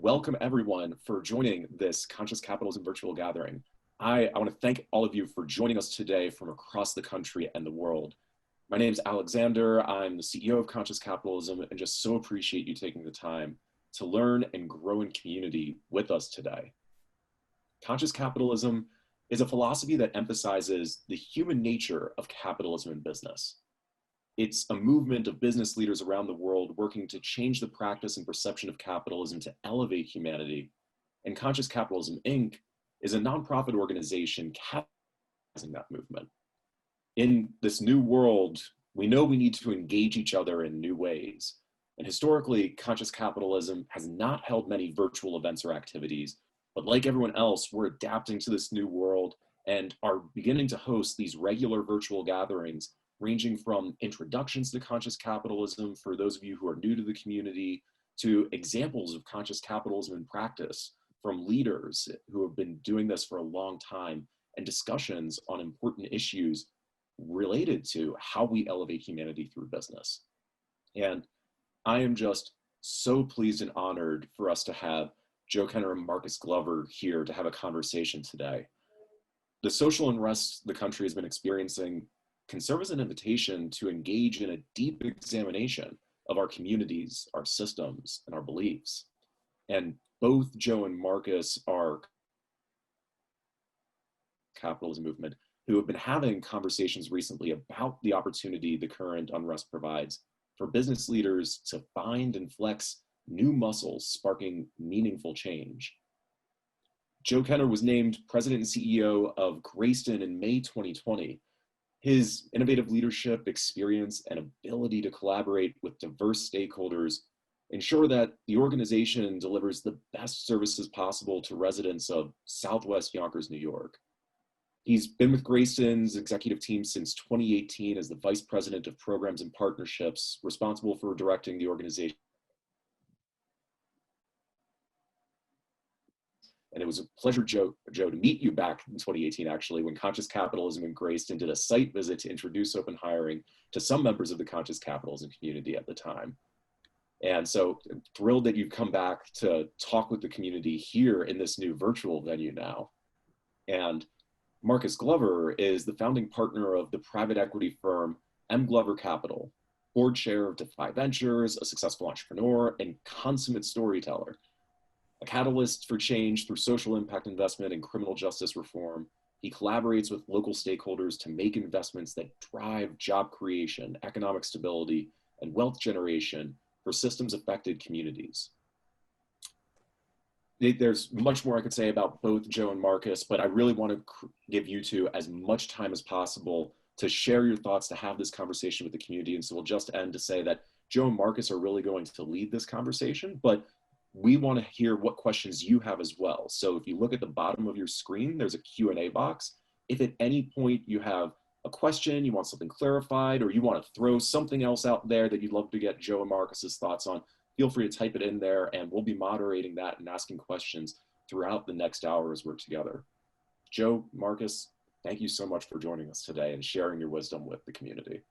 welcome everyone for joining this Conscious Capitalism virtual gathering. I want to thank all of you for joining us today from across the country and the world. My name is Alexander. I'm the CEO of Conscious Capitalism and just so appreciate you taking the time to learn and grow in community with us today. Conscious capitalism is a philosophy that emphasizes the human nature of capitalism and business. It's a movement of business leaders around the world working to change the practice and perception of capitalism to elevate humanity. And Conscious Capitalism, Inc. is a nonprofit organization catalyzing that movement. In this new world, we know we need to engage each other in new ways. And historically, Conscious Capitalism has not held many virtual events or activities, but like everyone else, we're adapting to this new world and are beginning to host these regular virtual gatherings, ranging from introductions to conscious capitalism for those of you who are new to the community, to examples of conscious capitalism in practice from leaders who have been doing this for a long time, and discussions on important issues related to how we elevate humanity through business. And I am just so pleased and honored for us to have Joe Kenner and Marcus Glover here to have a conversation today. The social unrest the country has been experiencing can serve as an invitation to engage in a deep examination of our communities, our systems, and our beliefs. And both Joe and Marcus are capitalism movement who have been having conversations recently about the opportunity the current unrest provides for business leaders to find and flex new muscles, sparking meaningful change. Joe Kenner was named president and CEO of Grayston in May 2020. His innovative leadership, experience, and ability to collaborate with diverse stakeholders ensure that the organization delivers the best services possible to residents of Southwest Yonkers, New York. He's been with Grayston's executive team since 2018 as the Vice President of Programs and Partnerships, responsible for directing the organization. And it was a pleasure, Joe, to meet you back in 2018, actually, when Conscious Capitalism and Greyston did a site visit to introduce open hiring to some members of the Conscious Capitalism community at the time. And so I'm thrilled that you've come back to talk with the community here in this new virtual venue now. And Marcus Glover is the founding partner of the private equity firm M. Glover Capital, board chair of Defy Ventures, a successful entrepreneur, and consummate storyteller. A catalyst for change through social impact investment and criminal justice reform, he collaborates with local stakeholders to make investments that drive job creation, economic stability, and wealth generation for systems-affected communities. There's much more I could say about both Joe and Marcus, but I really want to give you two as much time as possible to share your thoughts, to have this conversation with the community. And so we'll just end to say that Joe and Marcus are really going to lead this conversation, but we want to hear what questions you have as well. So if you look at the bottom of your screen, there's a Q&A box. If at any point you have a question, you want something clarified, or you want to throw something else out there that you'd love to get Joe and Marcus's thoughts on, feel free to type it in there and we'll be moderating that and asking questions throughout the next hour as we're together. Joe, Marcus, thank you so much for joining us today and sharing your wisdom with the community.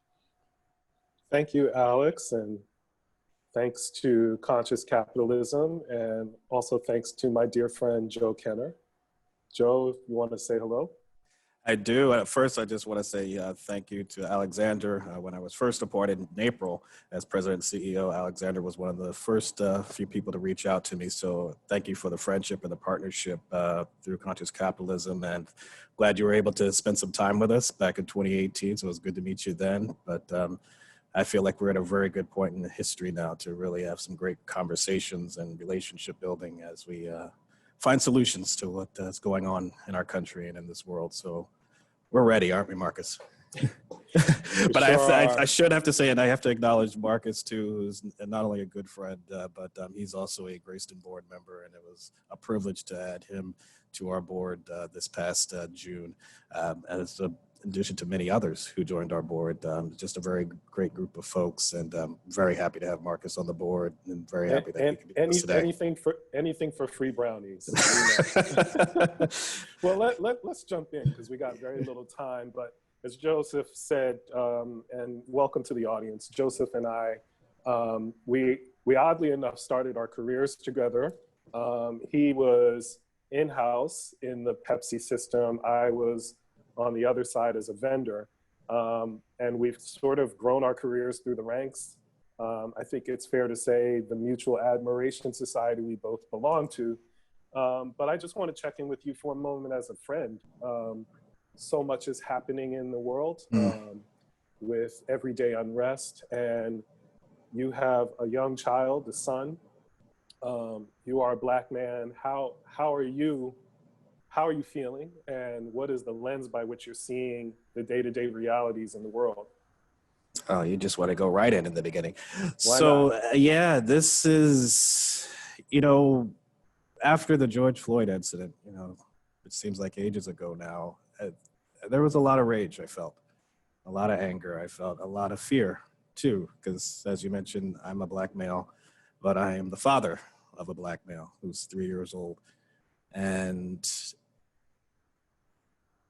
Thank you, Alex, and thanks to Conscious Capitalism, and also thanks to my dear friend, Joe Kenner. Joe, if you want to say hello. I do. At first, I just want to say thank you to Alexander. When I was first appointed in April as president and CEO, Alexander was one of the first few people to reach out to me. So thank you for the friendship and the partnership through Conscious Capitalism. And glad you were able to spend some time with us back in 2018. So it was good to meet you then. But I feel like we're at a very good point in the history now to really have some great conversations and relationship building as we find solutions to what's going on in our country and in this world. So we're ready, aren't we, Marcus? But I should have to say, and I have to acknowledge Marcus too, who's not only a good friend, but he's also a Grayston board member, and it was a privilege to add him to our board this past June, as in addition to many others who joined our board. Just a very great group of folks, and very happy to have Marcus on the board, and very happy that he can be with us today. Anything for free brownies. Well, let's jump in because we got very little time. But as Joseph said, and welcome to the audience, Joseph and I, we oddly enough started our careers together He was in-house in the Pepsi system. I was on the other side as a vendor. And we've sort of grown our careers through the ranks. I think it's fair to say the Mutual Admiration Society we both belong to. But I just want to check in with you for a moment as a friend. So much is happening in the world with everyday unrest, and you have a young child, a son. You are a Black man. How are you feeling, and what is the lens by which you're seeing the day-to-day realities in the world? Oh, you just want to go right in the beginning. Why So, not? yeah, this is, after the George Floyd incident, it seems like ages ago now, there was a lot of rage I felt, a lot of anger. I felt a lot of fear too, because as you mentioned, I'm a Black male, but I am the father of a Black male who's 3 years old. And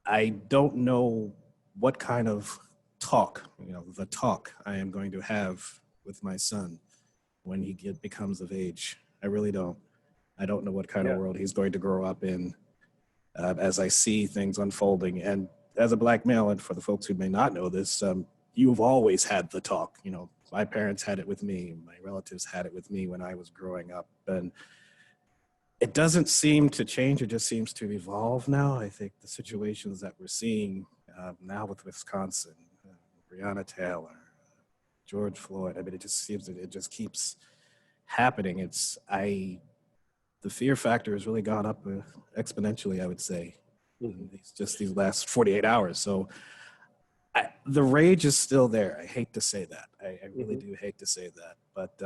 I don't know what kind of the talk I am going to have with my son when he becomes of age. I really don't. I don't know what kind of world he's going to grow up in as I see things unfolding. And as a Black male, and for the folks who may not know this, you've always had the talk. My parents had it with me. My relatives had it with me when I was growing up. And it doesn't seem to change. It just seems to evolve now. I think the situations that we're seeing now with Wisconsin, Breonna Taylor, George Floyd, I mean, it just seems that it just keeps happening. The fear factor has really gone up exponentially, I would say, in these last 48 hours. So the rage is still there. I hate to say that. I really do hate to say that, but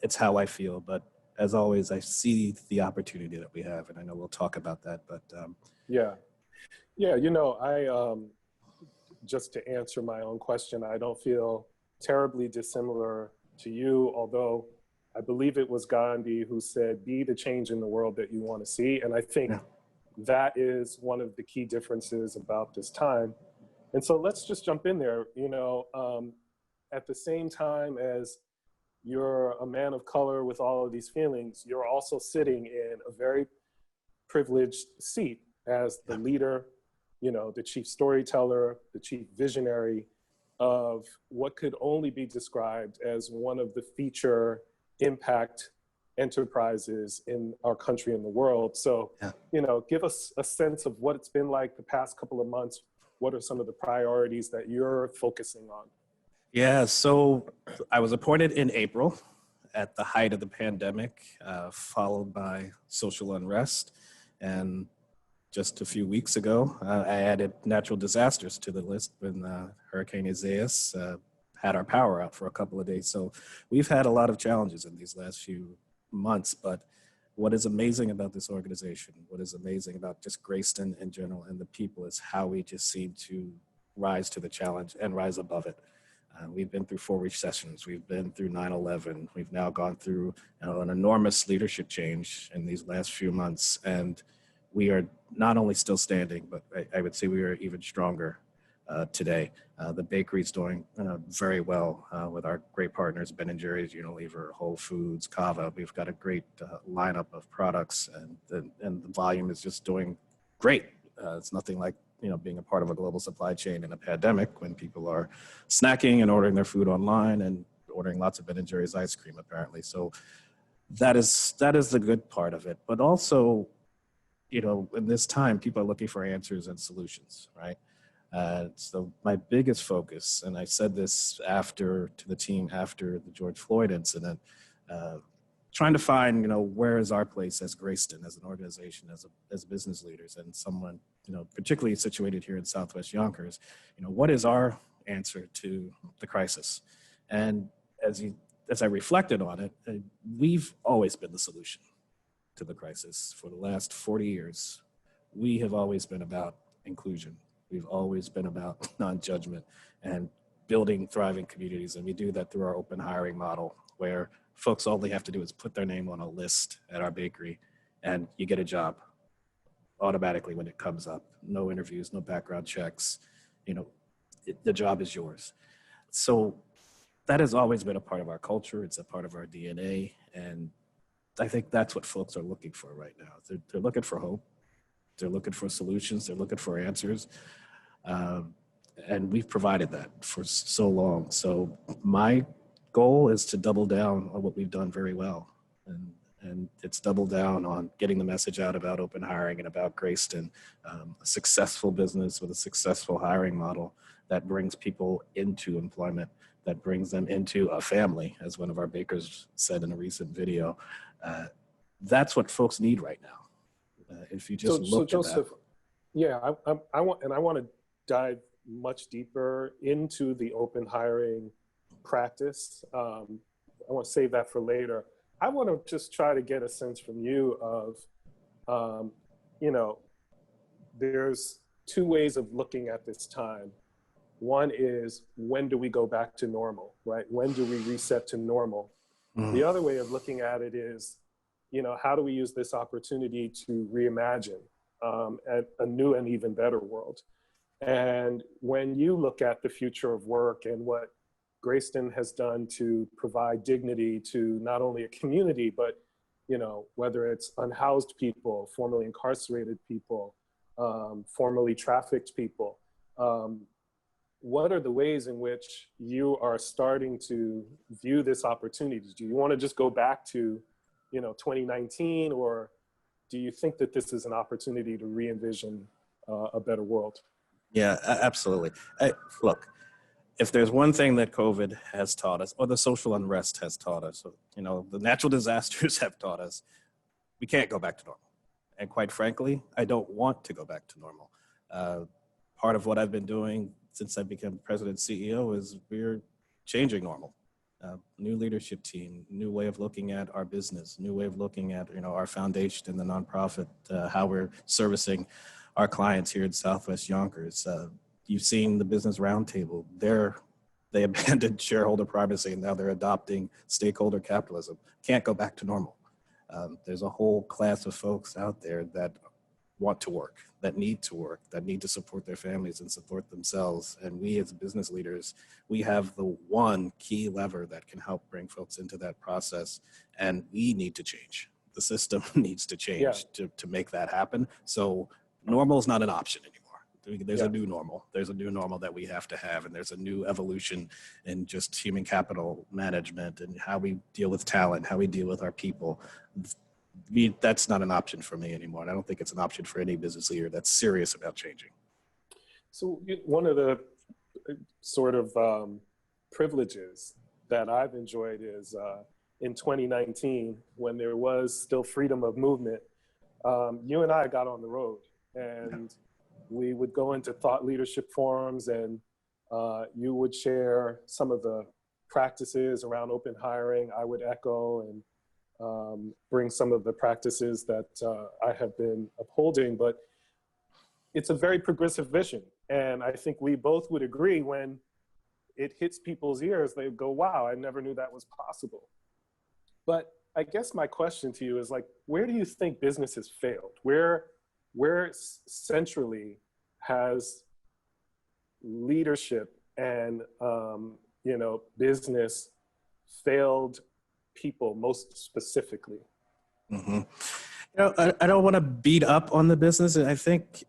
it's how I feel. But as always, I see the opportunity that we have, and I know we'll talk about that, but I just to answer my own question, I don't feel terribly dissimilar to you, although I believe it was Gandhi who said, be the change in the world that you want to see. And I think that is one of the key differences about this time. And so let's just jump in there. At the same time as you're a man of color with all of these feelings, you're also sitting in a very privileged seat as the leader, the chief storyteller, the chief visionary of what could only be described as one of the feature impact enterprises in our country and the world. So, give us a sense of what it's been like the past couple of months. What are some of the priorities that you're focusing on? Yeah, so I was appointed in April at the height of the pandemic, followed by social unrest. And just a few weeks ago, I added natural disasters to the list when Hurricane Isaias had our power out for a couple of days. So we've had a lot of challenges in these last few months, but what is amazing about this organization, what is amazing about just Grayston in general and the people is how we just seem to rise to the challenge and rise above it. We've been through 4 recessions. We've been through 9/11. We've now gone through an enormous leadership change in these last few months. And we are not only still standing, but I would say we are even stronger today. The bakery's doing very well with our great partners, Ben & Jerry's, Unilever, Whole Foods, Cava. We've got a great lineup of products, and the volume is just doing great. It's nothing like being a part of a global supply chain in a pandemic when people are snacking and ordering their food online and ordering lots of Ben & Jerry's ice cream, apparently. So that is the good part of it. But also, in this time, people are looking for answers and solutions, right? So my biggest focus, and I said this to the team after the George Floyd incident, trying to find, where is our place as Grayston, as an organization, as business leaders, and someone, particularly situated here in Southwest Yonkers, what is our answer to the crisis? And as I reflected on it, we've always been the solution to the crisis. For the last 40 years, we have always been about inclusion. We've always been about non-judgment and building thriving communities. And we do that through our open hiring model, where folks, all they have to do is put their name on a list at our bakery and you get a job automatically when it comes up. No interviews, no background checks. The job is yours. So that has always been a part of our culture. It's a part of our DNA. And I think that's what folks are looking for right now. They're looking for hope. They're looking for solutions. They're looking for answers. And we've provided that for so long. So my goal is to double down on what we've done very well. And it's double down on getting the message out about open hiring and about Greyston, a successful business with a successful hiring model that brings people into employment, that brings them into a family, as one of our bakers said in a recent video. That's what folks need right now. If you just look at Joseph, that. yeah, I want to dive much deeper into the open hiring practice. I want to save that for later. I want to just try to get a sense from you of, there's two ways of looking at this time. One is, when do we go back to normal, right? When do we reset to normal? The other way of looking at it is, how do we use this opportunity to reimagine a new and even better world? And when you look at the future of work and what Grayston has done to provide dignity to not only a community, but whether it's unhoused people, formerly incarcerated people, formerly trafficked people, what are the ways in which you are starting to view this opportunity? Do you want to just go back to 2019, or do you think that this is an opportunity to re-envision a better world? Yeah, absolutely. Look, if there's one thing that COVID has taught us, or the social unrest has taught us, the natural disasters have taught us, we can't go back to normal. And quite frankly, I don't want to go back to normal. Part of what I've been doing since I became president CEO is we're changing normal. New leadership team, new way of looking at our business, new way of looking at our foundation and the nonprofit, how we're servicing our clients here in Southwest Yonkers. You've seen the Business Roundtable. They abandoned shareholder primacy and now they're adopting stakeholder capitalism. Can't go back to normal. There's a whole class of folks out there that want to work, that need to work, that need to support their families and support themselves. And we as business leaders, we have the one key lever that can help bring folks into that process. And we need to change. The system needs to change to make that happen. So normal is not an option anymore. There's a new normal. There's a new normal that we have to have. And there's a new evolution in just human capital management and how we deal with talent, how we deal with our people. That's not an option for me anymore. And I don't think it's an option for any business leader that's serious about changing. So one of the sort of privileges that I've enjoyed is in 2019, when there was still freedom of movement, you and I got on the road and we would go into thought leadership forums and you would share some of the practices around open hiring. I would echo and bring some of the practices that I have been upholding, but it's a very progressive vision. And I think we both would agree, when it hits people's ears, they go, wow, I never knew that was possible. But I guess my question to you is, like, where do you think business has failed? Where centrally has leadership and business failed people most specifically? Mm-hmm. I don't want to beat up on the business. I think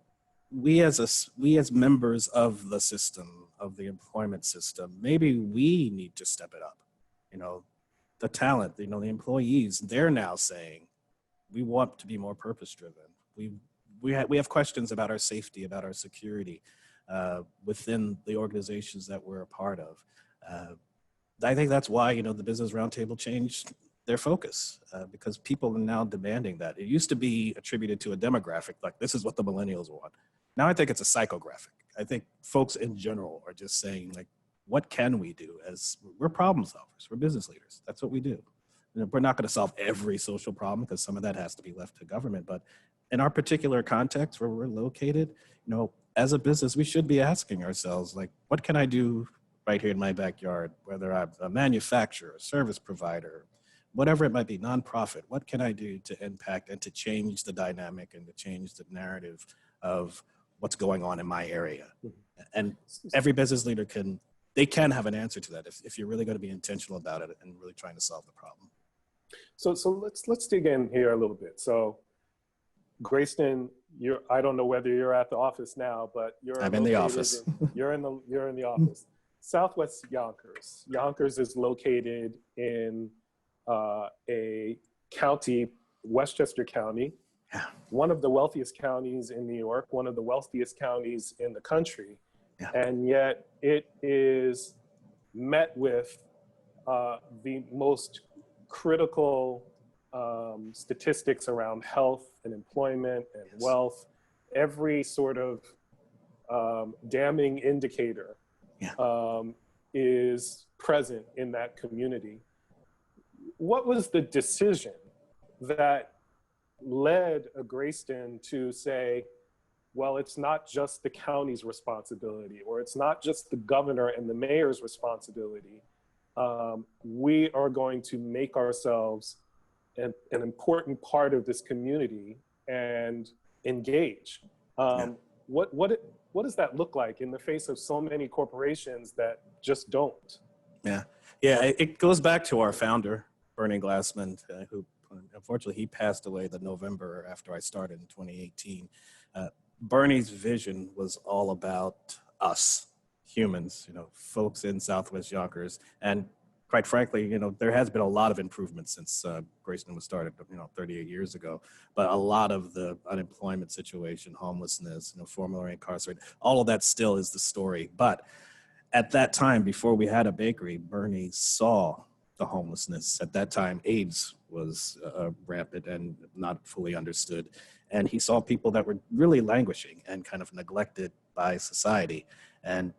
we as members of the system, of the employment system, maybe we need to step it up. The talent, the employees, they're now saying, we want to be more purpose-driven. We have questions about our safety, about our security within the organizations that we're a part of. I think that's why, the Business Roundtable changed their focus because people are now demanding that. It used to be attributed to a demographic, like this is what the millennials want. Now I think it's a psychographic. I think folks in general are just saying, like, what can we do? As we're problem solvers, we're business leaders. That's what we do. We're not going to solve every social problem because some of that has to be left to government. But in our particular context where we're located, as a business, we should be asking ourselves, like, what can I do right here in my backyard, whether I'm a manufacturer, a service provider, whatever it might be, nonprofit, what can I do to impact and to change the dynamic and to change the narrative of what's going on in my area? And every business leader can have an answer to that if you're really going to be intentional about it and really trying to solve the problem. So let's dig in here a little bit. So Grayston, I don't know whether you're at the office now, but I'm in the office. You're in the office. Southwest Yonkers. Yonkers is located in a county, Westchester County, Yeah. one of the wealthiest counties in New York, one of the wealthiest counties in the country. Yeah. And yet it is met with the most critical statistics around health and employment and Yes. wealth. Every sort of damning indicator Yeah. is present in that community. What was the decision that led a Greyston to say, well, it's not just the county's responsibility, or it's not just the governor and the mayor's responsibility. We are going to make ourselves an important part of this community and engage. What does that look like in the face of so many corporations that just don't? Yeah. It goes back to our founder, Bernie Glassman, who unfortunately he passed away the November after I started in 2018. Bernie's vision was all about us, humans, folks in Southwest Yonkers. And quite frankly, there has been a lot of improvement since Grayston was started, 38 years ago. But a lot of the unemployment situation, homelessness, formerly incarcerated, all of that still is the story. But at that time, before we had a bakery, Bernie saw the homelessness. At that time, AIDS was rampant and not fully understood. And he saw people that were really languishing and kind of neglected by society. And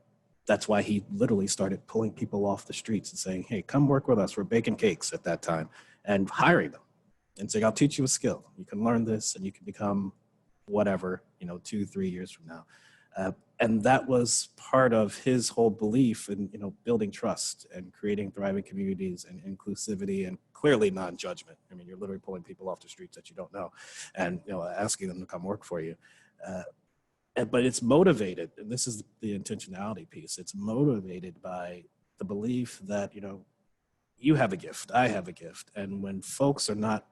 that's why he literally started pulling people off the streets and saying, hey, come work with us. We're baking cakes at that time, and hiring them and saying, I'll teach you a skill. You can learn this and you can become whatever, 2-3 years from now. And that was part of his whole belief in, building trust and creating thriving communities and inclusivity and clearly non-judgment. I mean, you're literally pulling people off the streets that you don't know and, asking them to come work for you. But it's motivated, and this is the intentionality piece. It's motivated by the belief that, you have a gift, I have a gift. And when folks are not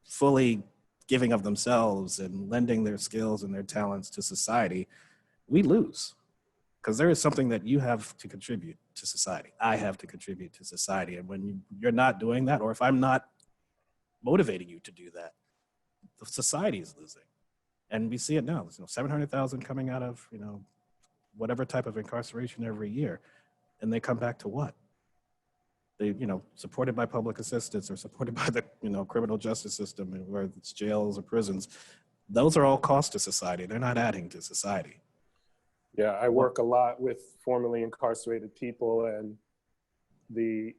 fully giving of themselves and lending their skills and their talents to society, we lose, because there is something that you have to contribute to society. I have to contribute to society. And when you're not doing that, or if I'm not motivating you to do that, the society is losing. And we see it now. There's 700,000 coming out of, whatever type of incarceration every year. And they come back to what? They, supported by public assistance or supported by the, criminal justice system, where it's jails or prisons. Those are all costs to society. They're not adding to society. Yeah, I work a lot with formerly incarcerated people, and the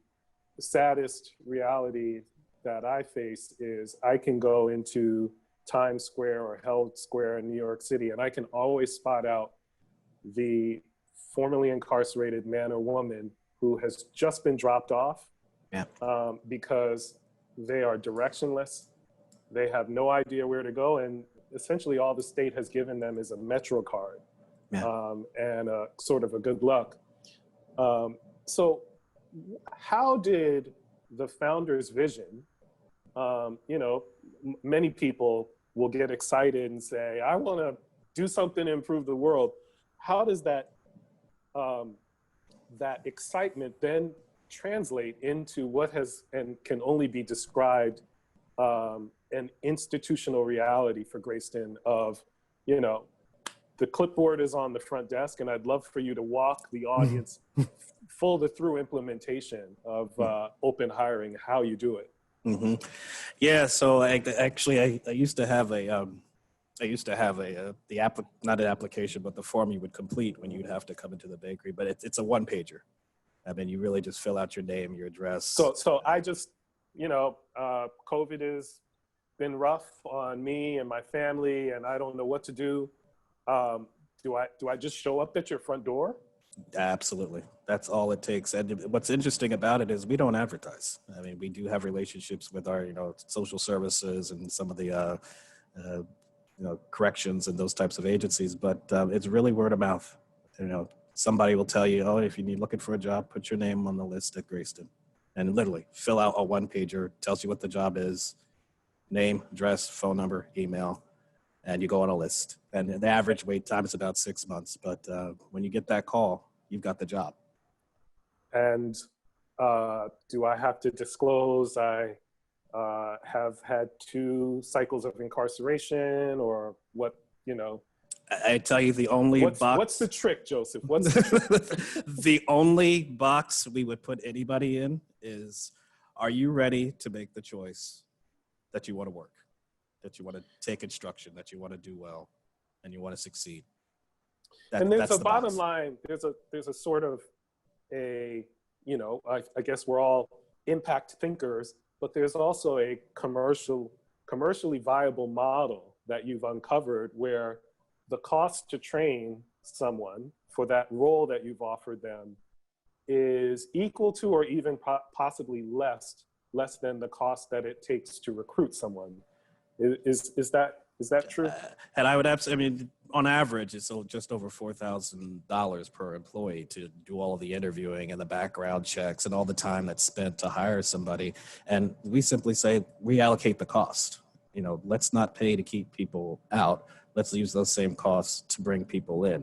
saddest reality that I face is I can go into Times Square or Herald Square in New York City, and I can always spot out the formerly incarcerated man or woman who has just been dropped off because they are directionless. They have no idea where to go, and essentially all the state has given them is a Metro card. And sort of a good luck. So how did the founder's vision, many people will get excited and say, I want to do something to improve the world. How does that excitement then translate into what has and can only be described an institutional reality for Grayston of, the clipboard is on the front desk, and I'd love for you to walk the audience through implementation of open hiring, how you do it. Mm-hmm. Yeah, so I used to have not an application, but the form you would complete when you'd have to come into the bakery. But it's a one pager. I mean, you really just fill out your name, your address. So I just, COVID has been rough on me and my family, and I don't know what to do. Do I just show up at your front door? Absolutely. That's all it takes. And what's interesting about it is we don't advertise. I mean, we do have relationships with our, social services and some of the, corrections and those types of agencies, but it's really word of mouth. Somebody will tell you, oh, if you're looking for a job, put your name on the list at Greyston. and literally fill out a one-pager, tells you what the job is, name, address, phone number, email, and you go on a list. And the average wait time is about 6 months. But when you get that call, you've got the job. And do I have to disclose I have had 2 cycles of incarceration, or what, you know? I tell you, the only box. What's the trick, Joseph? What's the trick? The only box we would put anybody in is, are you ready to make the choice that you want to work, that you want to take instruction, that you want to do well, and you want to succeed? And there's a bottom line. There's a sort of a, you know, I guess we're all impact thinkers, but there's also a commercially viable model that you've uncovered where the cost to train someone for that role that you've offered them is equal to, or even possibly less than the cost that it takes to recruit someone. Is that true? And I would absolutely, I mean, on average, it's just over $4,000 per employee to do all of the interviewing and the background checks and all the time that's spent to hire somebody. And we simply say, reallocate the cost. You know, let's not pay to keep people out. Let's use those same costs to bring people in.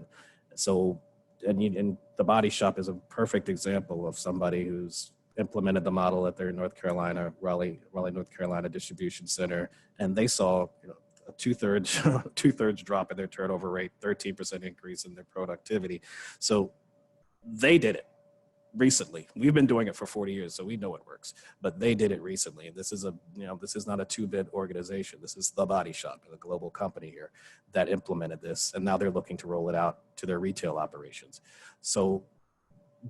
So, and the body shop is a perfect example of somebody who's implemented the model at their Raleigh, North Carolina distribution center, and they saw, you know, a two-thirds drop in their turnover rate, 13% increase in their productivity. So they did it recently. We've been doing it for 40 years, so we know it works. But they did it recently. This is this is not a 2-bit organization. This is the body shop, a global company here that implemented this, and now they're looking to roll it out to their retail operations. So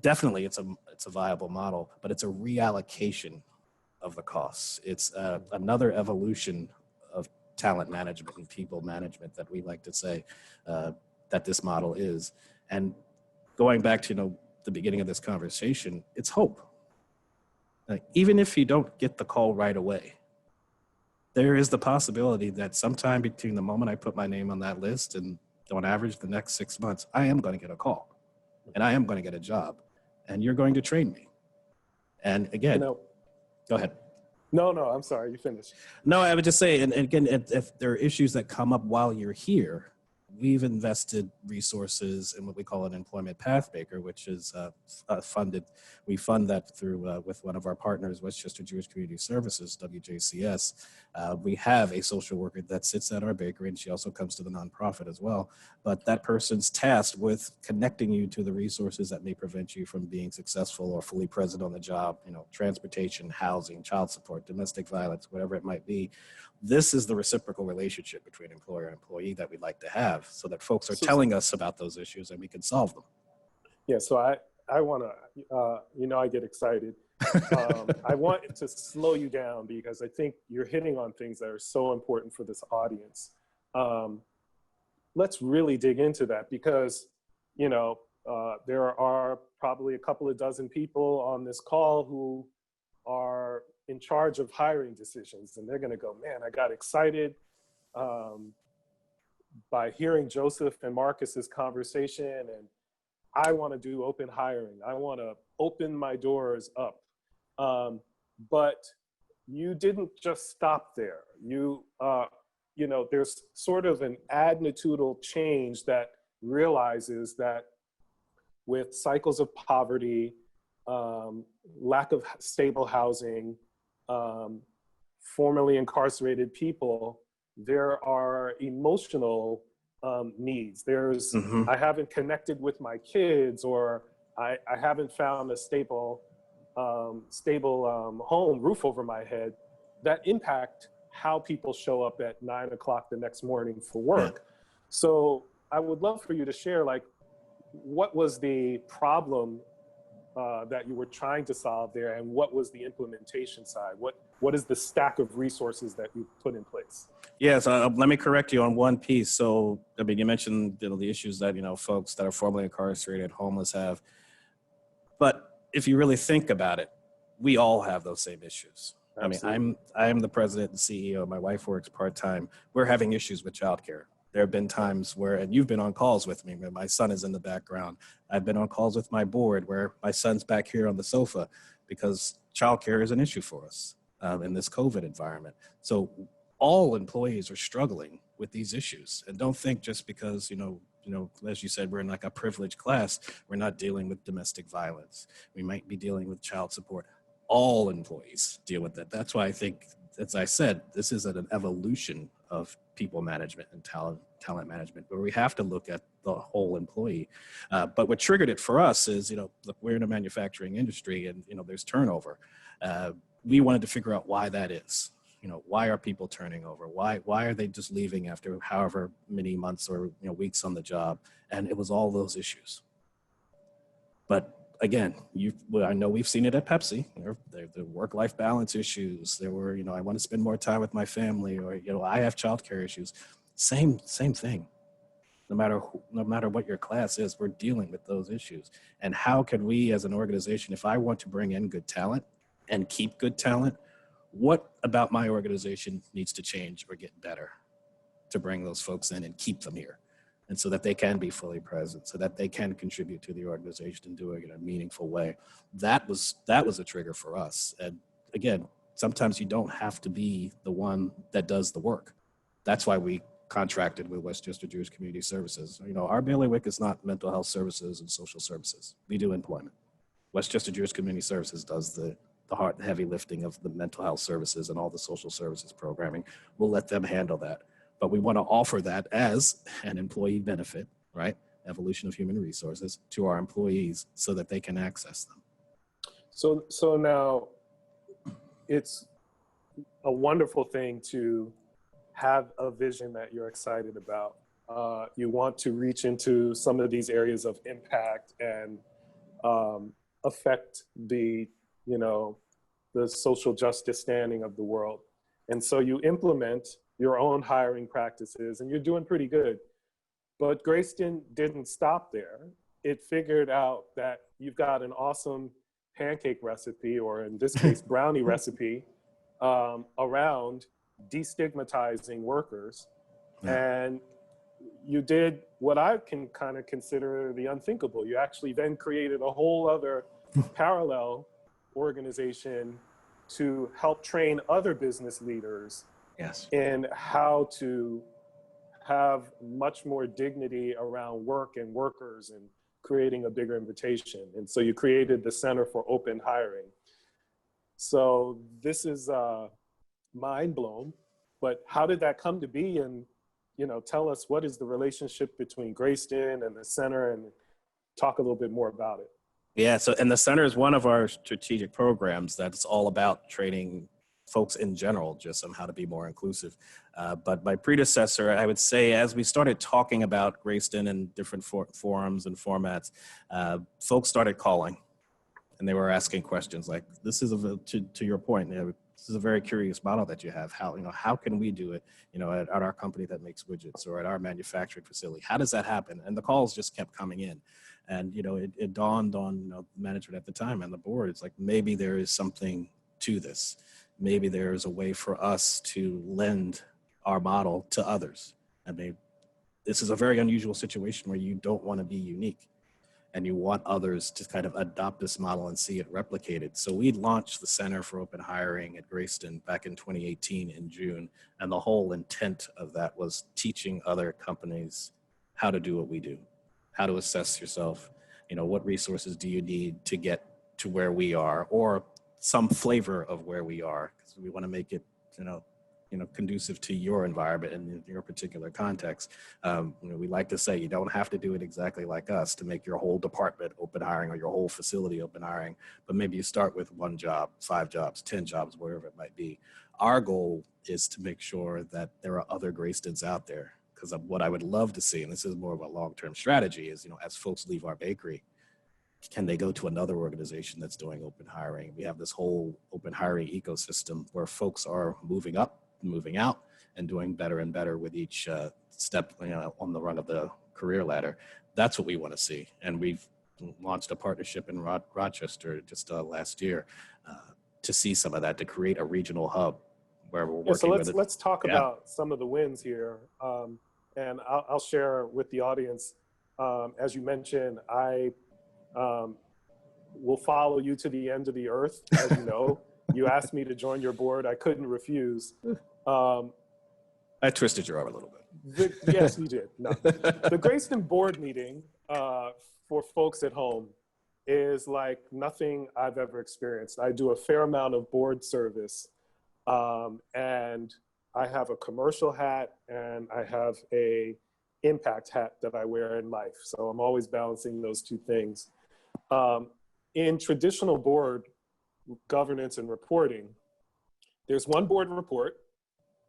definitely, it's a viable model, but it's a reallocation of the costs. It's another evolution of talent management and people management that we like to say that this model is. And going back to, you know, the beginning of this conversation, it's hope. Even if you don't get the call right away, there is the possibility that sometime between the moment I put my name on that list and on average the next 6 months, I am going to get a call and I am going to get a job and you're going to train me. And again, go ahead. No, I'm sorry, you finished. No, I would just say, and again, if there are issues that come up while you're here, we've invested resources in what we call an employment path maker, which is funded. We fund that through with one of our partners, Westchester Jewish Community Services, WJCS. We have a social worker that sits at our bakery, and she also comes to the nonprofit as well. But that person's tasked with connecting you to the resources that may prevent you from being successful or fully present on the job, you know, transportation, housing, child support, domestic violence, whatever it might be. This is the reciprocal relationship between employer and employee that we'd like to have, so that folks are telling us about those issues and we can solve them. Yeah, so I want to, I get excited. I want to slow you down because I think you're hitting on things that are so important for this audience. Let's really dig into that because, there are probably a couple of dozen people on this call who are in charge of hiring decisions, and they're going to go, man, I got excited by hearing Joseph and Marcus's conversation, and I want to do open hiring. I want to open my doors up. But you didn't just stop there. There's sort of an attitudinal change that realizes that with cycles of poverty, lack of stable housing, formerly incarcerated people, there are emotional needs. There's, I haven't connected with my kids, or I haven't found a stable home, roof over my head, that impact how people show up at 9 o'clock the next morning for work. So I would love for you to share, like, what was the problem that you were trying to solve there, and what was the implementation side? What is the stack of resources that you put in place? Yes, let me correct you on one piece. So, I mean, you mentioned the issues that folks that are formerly incarcerated, homeless have. But if you really think about it, we all have those same issues. Absolutely. I mean, I'm the president and CEO. My wife works part-time. We're having issues with childcare. There have been times where, and you've been on calls with me, where my son is in the background. I've been on calls with my board where my son's back here on the sofa. because childcare is an issue for us in this COVID environment. So all employees are struggling with these issues. And don't think just because, as you said, we're in like a privileged class, we're not dealing with domestic violence. We might be dealing with child support. All employees deal with that. That's why I think, as I said, this is an evolution of people management and talent management, where we have to look at the whole employee. But what triggered it for us is, look, we're in a manufacturing industry and, there's turnover. We wanted to figure out why that is. Why are people turning over? Why are they just leaving after however many months or weeks on the job? And it was all those issues. But again, I know we've seen it at Pepsi. The work-life balance issues. There were, I want to spend more time with my family, or I have childcare issues. Same thing. No matter what your class is, we're dealing with those issues. And how can we, as an organization, if I want to bring in good talent and keep good talent, what about my organization needs to change or get better to bring those folks in and keep them here? And so that they can be fully present, so that they can contribute to the organization and do it in a meaningful way. That was a trigger for us. And again, sometimes you don't have to be the one that does the work. That's why we contracted with Westchester Jewish Community Services. Our bailiwick is not mental health services and social services. We do employment. Westchester Jewish Community Services does the heavy lifting of the mental health services and all the social services programming. We'll let them handle that. But we want to offer that as an employee benefit, right? Evolution of human resources to our employees so that they can access them. So now it's a wonderful thing to have a vision that you're excited about. You want to reach into some of these areas of impact and affect the social justice standing of the world. And so you implement your own hiring practices, and you're doing pretty good. But Grayston didn't stop there. It figured out that you've got an awesome pancake recipe, or in this case, brownie recipe, around destigmatizing workers. Yeah. And you did what I can kind of consider the unthinkable. You actually then created a whole other parallel organization to help train other business leaders in how to have much more dignity around work and workers and creating a bigger invitation. And so you created the Center for Open Hiring. So this is mind blown, but how did that come to be? And, tell us, what is the relationship between Grayston and the center, and talk a little bit more about it. Yeah, and the center is one of our strategic programs that's all about training folks in general, just on how to be more inclusive. But my predecessor, I would say, as we started talking about Grayston and different forums and formats, folks started calling, and they were asking questions like, "This is to your point. This is a very curious model that you have. How can we do it? At our company that makes widgets, or at our manufacturing facility. How does that happen?" And the calls just kept coming in. And, it dawned on management at the time and the board. It's like, maybe there is something to this. Maybe there is a way for us to lend our model to others. I mean, this is a very unusual situation where you don't want to be unique, and you want others to kind of adopt this model and see it replicated. So we launched the Center for Open Hiring at Greyston back in 2018 in June. And the whole intent of that was teaching other companies how to do what we do. How to assess yourself, what resources do you need to get to where we are, or some flavor of where we are, because we want to make it, conducive to your environment and in your particular context. We like to say you don't have to do it exactly like us to make your whole department open hiring or your whole facility open hiring, but maybe you start with 1 job, 5 jobs, 10 jobs, wherever it might be. Our goal is to make sure that there are other Graystons out there. Because what I would love to see, and this is more of a long-term strategy, is, as folks leave our bakery, can they go to another organization that's doing open hiring? We have this whole open hiring ecosystem where folks are moving up, moving out, and doing better and better with each step on the run of the career ladder. That's what we want to see. And we've launched a partnership in Rochester just last year to see some of that, to create a regional hub where we're working with it. So let's talk about some of the wins here. And I'll share with the audience, as you mentioned, I will follow you to the end of the earth, as you know. You asked me to join your board. I couldn't refuse. I twisted your arm a little bit. Yes, you did. No. The Greyston board meeting, for folks at home, is like nothing I've ever experienced. I do a fair amount of board service, and I have a commercial hat and I have a impact hat that I wear in life. So I'm always balancing those two things. In traditional board governance and reporting, there's one board report.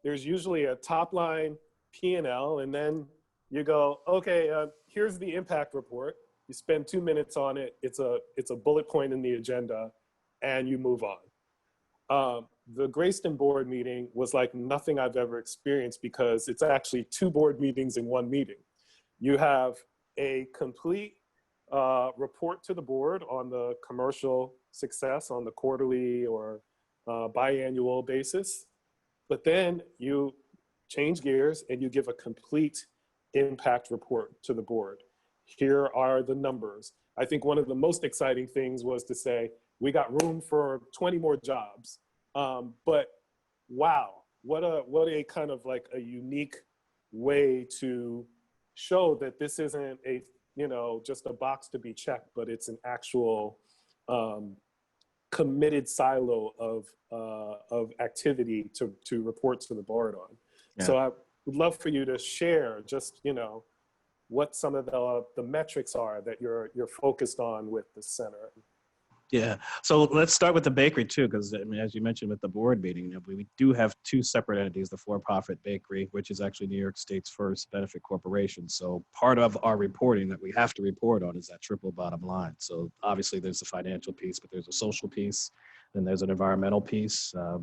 There's usually a top line P&L, and then you go, okay, here's the impact report. You spend 2 minutes on it. It's a bullet point in the agenda, and you move on. The Grayston board meeting was like nothing I've ever experienced because it's actually 2 board meetings in 1 meeting. You have a complete report to the board on the commercial success on the quarterly or biannual basis, but then you change gears and you give a complete impact report to the board. Here are the numbers. I think one of the most exciting things was to say, we got room for 20 more jobs. But wow, what a kind of like a unique way to show that this isn't a, just a box to be checked, but it's an actual committed silo of activity to report to the board on. Yeah. So I would love for you to share just, what some of the metrics are that you're focused on with the center. Yeah, so let's start with the bakery too, because I mean, as you mentioned with the board meeting, we do have 2 separate entities, the for-profit bakery, which is actually New York State's first benefit corporation. So part of our reporting that we have to report on is that triple bottom line. So obviously there's the financial piece, but there's a social piece, then there's an environmental piece, a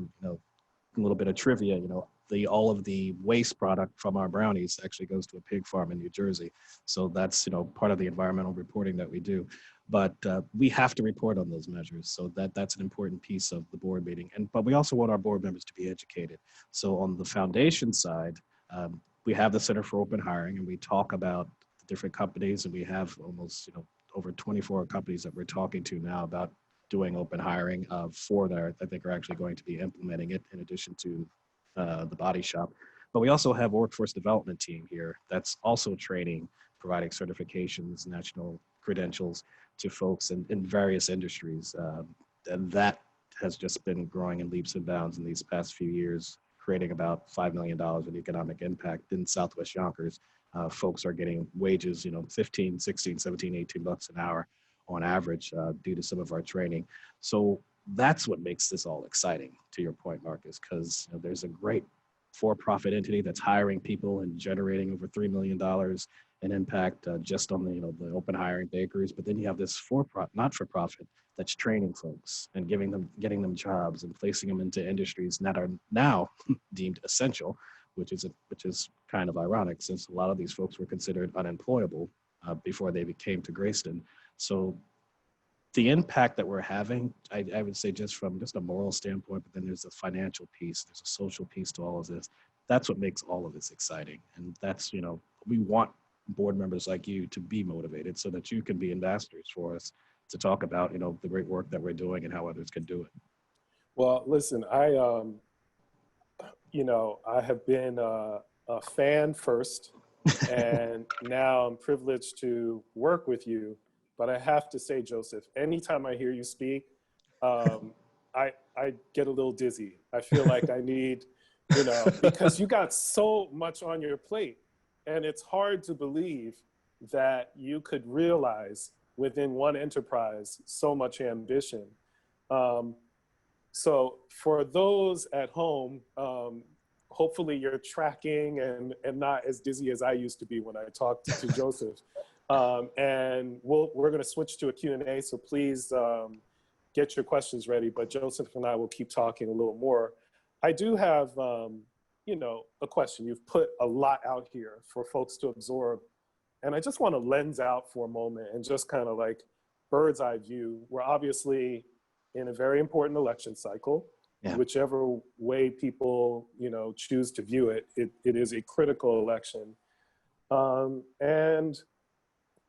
little bit of trivia, all of the waste product from our brownies actually goes to a pig farm in New Jersey. So that's, part of the environmental reporting that we do. But we have to report on those measures. So that's an important piece of the board meeting. But we also want our board members to be educated. So on the foundation side, we have the Center for Open Hiring, and we talk about the different companies, and we have almost, over 24 companies that we're talking to now about doing open hiring. 4 that I think are actually going to be implementing it in addition to the body shop. But we also have a workforce development team here that's also training, providing certifications, national credentials to folks in various industries. And that has just been growing in leaps and bounds in these past few years, creating about $5 million in economic impact in Southwest Yonkers. Folks are getting wages, 15, 16, 17, 18 bucks an hour on average due to some of our training. So that's what makes this all exciting, to your point, Marcus, because there's a great for-profit entity that's hiring people and generating over $3 million in impact just on the open hiring bakeries. But then you have this not-for-profit that's training folks and getting them jobs and placing them into industries that are now deemed essential, which is kind of ironic since a lot of these folks were considered unemployable before they came to Grayston. So the impact that we're having, I would say just from just a moral standpoint, but then there's a financial piece, there's a social piece to all of this. That's what makes all of this exciting. And that's, we want board members like you to be motivated so that you can be ambassadors for us to talk about, the great work that we're doing and how others can do it. Well, listen, I have been a fan first, and now I'm privileged to work with you. But I have to say, Joseph, anytime I hear you speak, I get a little dizzy. I feel like I need, because you got so much on your plate, and it's hard to believe that you could realize within one enterprise so much ambition. So for those at home, hopefully you're tracking and not as dizzy as I used to be when I talked to Joseph. And we're going to switch to a Q&A, so please get your questions ready. But Joseph and I will keep talking a little more. I do have, a question. You've put a lot out here for folks to absorb. And I just want to lens out for a moment and just kind of like bird's eye view. We're obviously in a very important election cycle. Yeah. Whichever way people, choose to view it, it is a critical election. And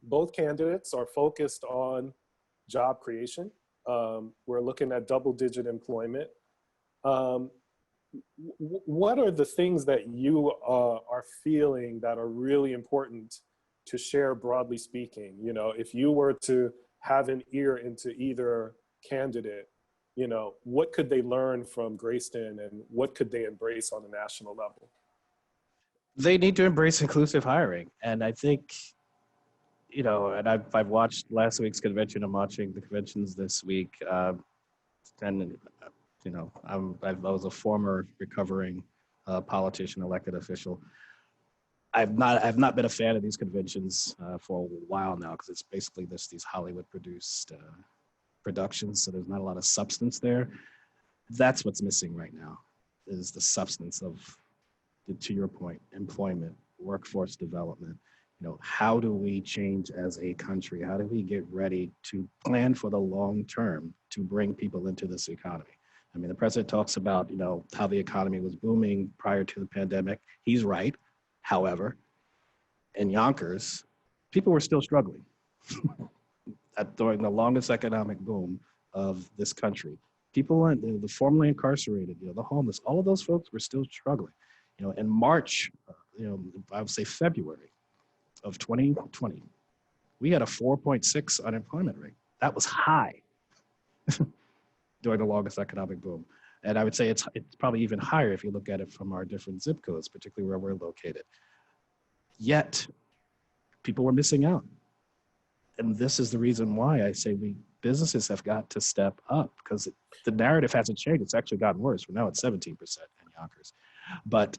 both candidates are focused on job creation. We're looking at double-digit employment. What are the things that you are feeling that are really important to share, broadly speaking? You know, if you were to have an ear into either candidate, you know, what could they learn from Greyston and what could they embrace on a national level? They need to embrace inclusive hiring. And I think, you know, and I've watched last week's convention. I'm watching the conventions this week. And, you know, I was a former recovering politician, elected official. I've not been a fan of these conventions for a while now, because it's basically just these Hollywood produced productions. So there's not a lot of substance there. That's what's missing right now, is the substance of, to your point, employment, workforce development. You know, how do we change as a country? How do we get ready to plan for the long term to bring people into this economy? I mean, the president talks about, you know, how the economy was booming prior to the pandemic. He's right. However, in Yonkers, people were still struggling during the longest economic boom of this country. People, the formerly incarcerated, you know, the homeless, all of those folks were still struggling. You know, in March, you know, I would say February of 2020, we had a 4.6 unemployment rate. That was high during the longest economic boom. And I would say it's probably even higher if you look at it from our different zip codes, particularly where we're located. Yet, people were missing out. And this is the reason why I say businesses have got to step up, because the narrative hasn't changed. It's actually gotten worse. We're now at 17% in Yonkers. But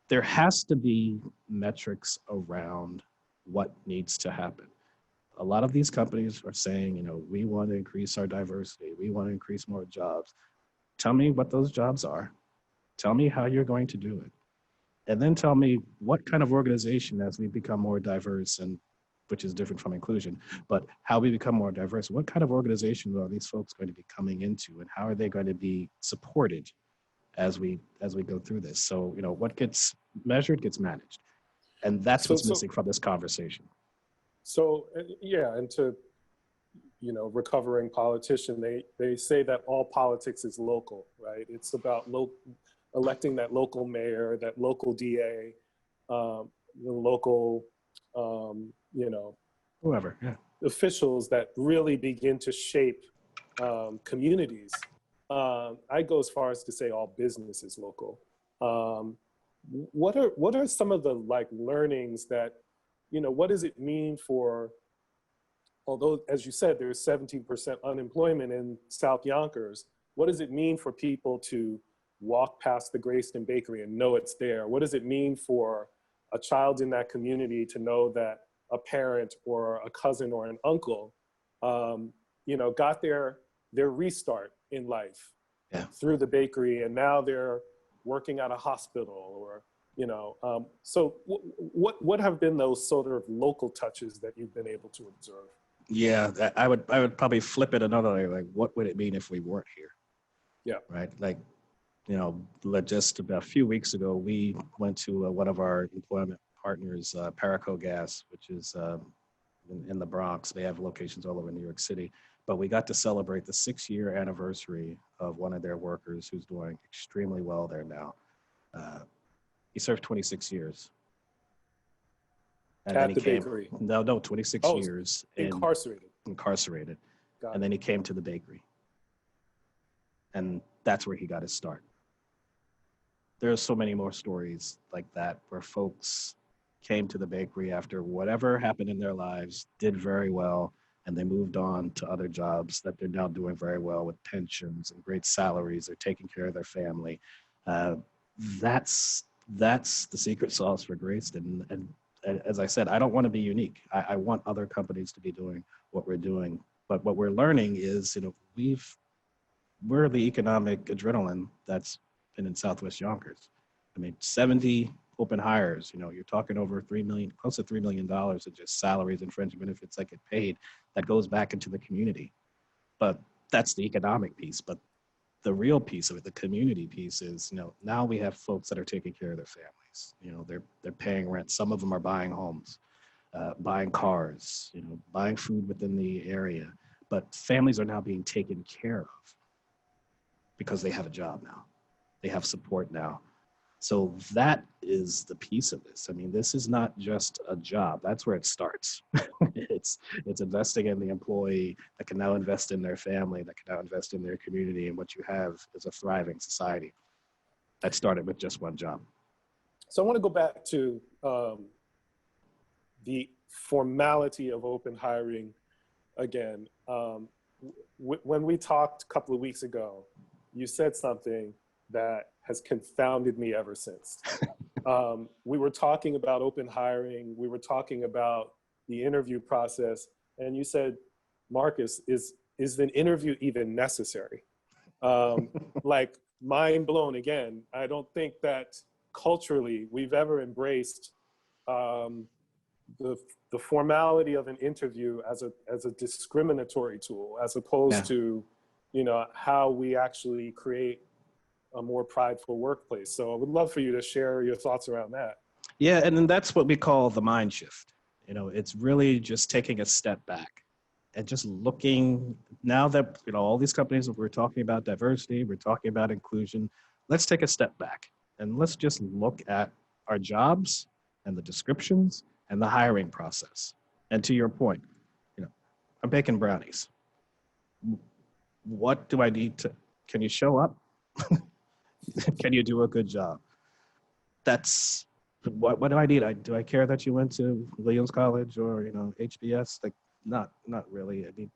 there has to be metrics around what needs to happen. A lot of these companies are saying, you know, we want to increase our diversity. We want to increase more jobs. Tell me what those jobs are. Tell me how you're going to do it. And then tell me what kind of organization, as we become more diverse, and which is different from inclusion, but how we become more diverse, what kind of organizations are these folks going to be coming into, and how are they going to be supported as we go through this? So, you know, what gets measured gets managed. And that's what's missing from this conversation. So, yeah, and to, you know, recovering politician, they say that all politics is local, right? It's about electing that local mayor, that local DA, the local, you know, whoever, yeah, officials that really begin to shape communities. I go as far as to say all business is local. What are some of the like learnings that, you know, what does it mean for, although as you said, there's 17% unemployment in South Yonkers, what does it mean for people to walk past the Grayston bakery and know it's there? What does it mean for a child in that community to know that a parent or a cousin or an uncle, you know, got their restart in life through the bakery, and now they're working at a hospital, or, you know, so what have been those sort of local touches that you've been able to observe? Yeah, I would probably flip it another way. Like, what would it mean if we weren't here? Yeah. Right. Like, you know, just about a few weeks ago, we went to one of our employment partners, Paraco Gas, which is in the Bronx. They have locations all over New York City. But we got to celebrate the 6-year anniversary of one of their workers who's doing extremely well there now. He served 26 years. And at then he the came, bakery? No, 26 years. Incarcerated. Incarcerated. Got and then he came to the bakery. And that's where he got his start. There's so many more stories like that where folks came to the bakery after whatever happened in their lives, did very well, and they moved on to other jobs that they're now doing very well with pensions and great salaries. They're taking care of their family. That's the secret sauce for Grayston. And as I said, I don't want to be unique. I want other companies to be doing what we're doing. But what we're learning is, you know, we're the economic adrenaline that's been in Southwest Yonkers. I mean, 70 open hires, you know, you're talking over close to $3 million in just salaries and fringe benefits that get paid that goes back into the community. But that's the economic piece. But the real piece of it, the community piece, is, you know, now we have folks that are taking care of their families. You know, they're paying rent. Some of them are buying homes, buying cars, you know, buying food within the area. but families are now being taken care of because they have a job now. They have support now. So that is the piece of this. I mean, this is not just a job. That's where it starts. it's investing in the employee that can now invest in their family, that can now invest in their community, and what you have is a thriving society that started with just one job. So I want to go back to the formality of open hiring again. When we talked a couple of weeks ago, you said something that has confounded me ever since. We were talking about open hiring. We were talking about the interview process. And you said, Marcus, is an interview even necessary? Like, mind blown again. I don't think that culturally we've ever embraced the formality of an interview as a discriminatory tool, as opposed to, you know, how we actually create a more prideful workplace. So I would love for you to share your thoughts around that. Yeah, and then that's what we call the mind shift. You know, it's really just taking a step back and just looking, now that, you know, all these companies, we're talking about diversity, we're talking about inclusion, let's take a step back and let's just look at our jobs and the descriptions and the hiring process. And to your point, you know, I'm baking brownies. What do I need to, can you show up? Can you do a good job? That's, what do I need? Do I care that you went to Williams College or, you know, HBS? Like, not really. I mean,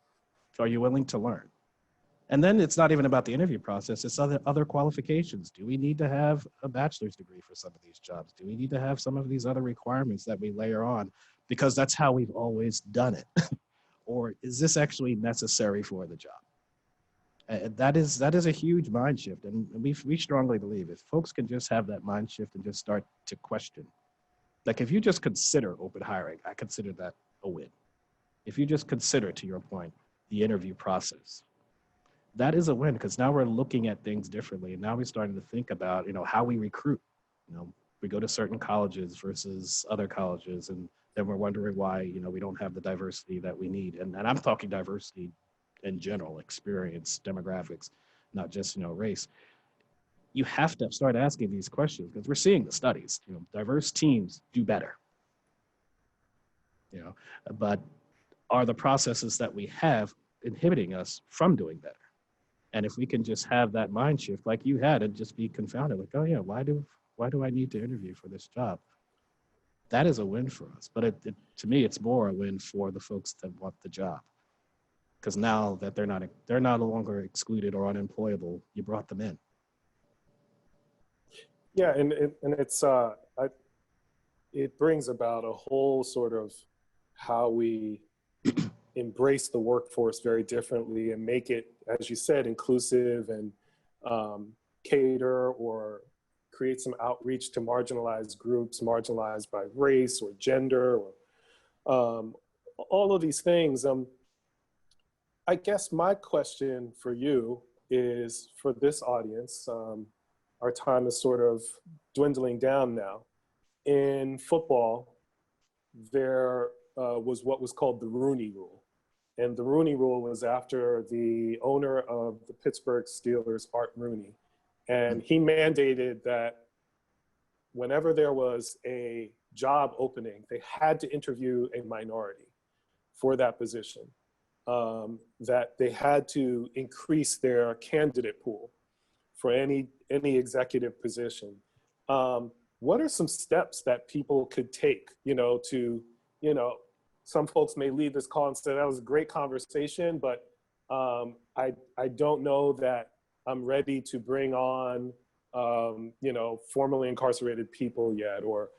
are you willing to learn? And then it's not even about the interview process. It's other qualifications. Do we need to have a bachelor's degree for some of these jobs? Do we need to have some of these other requirements that we layer on because that's how we've always done it? Or is this actually necessary for the job? That is a huge mind shift. And we strongly believe if folks can just have that mind shift and just start to question, like if you just consider open hiring, I consider that a win. If you just consider, to your point, the interview process, that is a win, because now we're looking at things differently. And now we're starting to think about, you know, how we recruit. You know, we go to certain colleges versus other colleges, and then we're wondering why, you know, we don't have the diversity that we need. And I'm talking diversity in general, experience, demographics, not just, you know, race. You have to start asking these questions because we're seeing the studies, you know, diverse teams do better, you know, but are the processes that we have inhibiting us from doing better? And if we can just have that mind shift like you had and just be confounded, like, oh yeah, why do I need to interview for this job? That is a win for us. But to me, it's more a win for the folks that want the job. Because now that they're no longer excluded or unemployable, you brought them in. Yeah, and it's it brings about a whole sort of how we embrace the workforce very differently and make it, as you said, inclusive and cater or create some outreach to marginalized groups, marginalized by race or gender, or all of these things. I guess my question for you is, for this audience, our time is sort of dwindling down now. In football, there was what was called the Rooney Rule. And the Rooney Rule was after the owner of the Pittsburgh Steelers, Art Rooney. And he mandated that whenever there was a job opening, they had to interview a minority for that position. That they had to increase their candidate pool for any executive position. What are some steps that people could take, you know, to, you know, some folks may leave this call and say, that was a great conversation, but I don't know that I'm ready to bring on, you know, formerly incarcerated people yet, or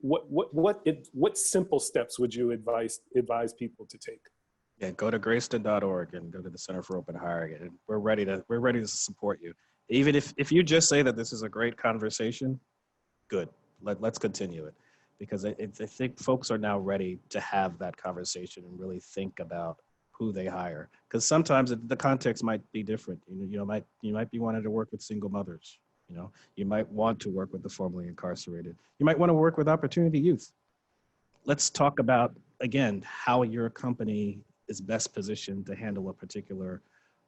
what simple steps would you advise people to take? Yeah, go to Greyston.org and go to the Center for Open Hiring, and we're ready to support you. Even if you just say that this is a great conversation, good. Let's continue it, because I think folks are now ready to have that conversation and really think about who they hire. Because sometimes the context might be different. You might be wanting to work with single mothers. You know, you might want to work with the formerly incarcerated. You might want to work with opportunity youth. Let's talk about, again, how your company is best positioned to handle a particular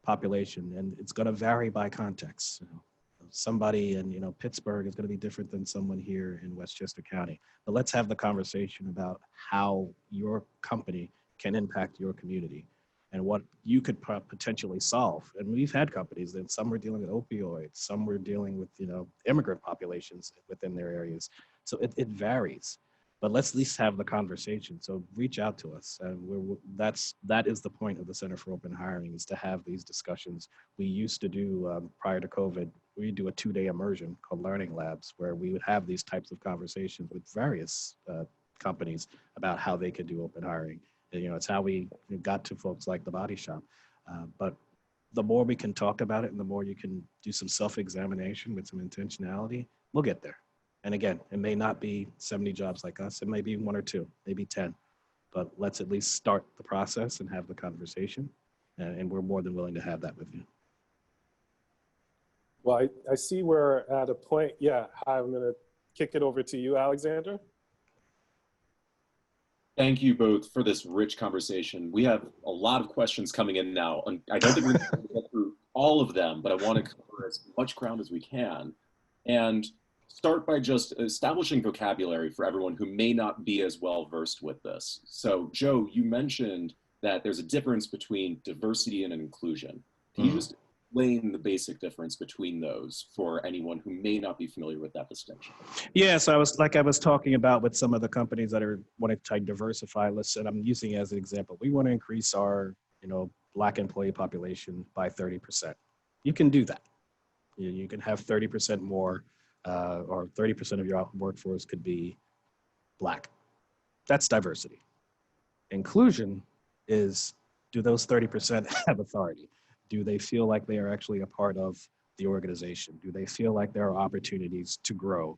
population. And it's going to vary by context. Somebody in Pittsburgh is going to be different than someone here in Westchester County. But let's have the conversation about how your company can impact your community and what you could potentially solve. And we've had companies that some were dealing with opioids, some were dealing with immigrant populations within their areas. So it varies. But let's at least have the conversation. So reach out to us. And that is the point of the Center for Open Hiring, is to have these discussions. We used to do, prior to COVID, we do a 2-day immersion called Learning Labs, where we would have these types of conversations with various companies about how they could do open hiring. It's how we got to folks like the Body Shop. But the more we can talk about it and the more you can do some self-examination with some intentionality, we'll get there. And again, it may not be 70 jobs like us. It may be 1 or 2, maybe 10. But let's at least start the process and have the conversation. And we're more than willing to have that with you. Well, I see we're at a point. Yeah, I'm going to kick it over to you, Alexander. Thank you both for this rich conversation. We have a lot of questions coming in now. And I don't think we're going to get through all of them, but I want to cover as much ground as we can. And start by just establishing vocabulary for everyone who may not be as well versed with this. So Joe, you mentioned that there's a difference between diversity and inclusion. Can you just explain the basic difference between those for anyone who may not be familiar with that distinction? Yeah, so I was talking about with some of the companies that are wanting to diversify. Listen, I'm using it as an example. We want to increase our, Black employee population by 30%. You can do that. You can have 30% more, or 30% of your workforce could be Black. That's diversity. Inclusion is, do those 30% have authority? Do they feel like they are actually a part of the organization? Do they feel like there are opportunities to grow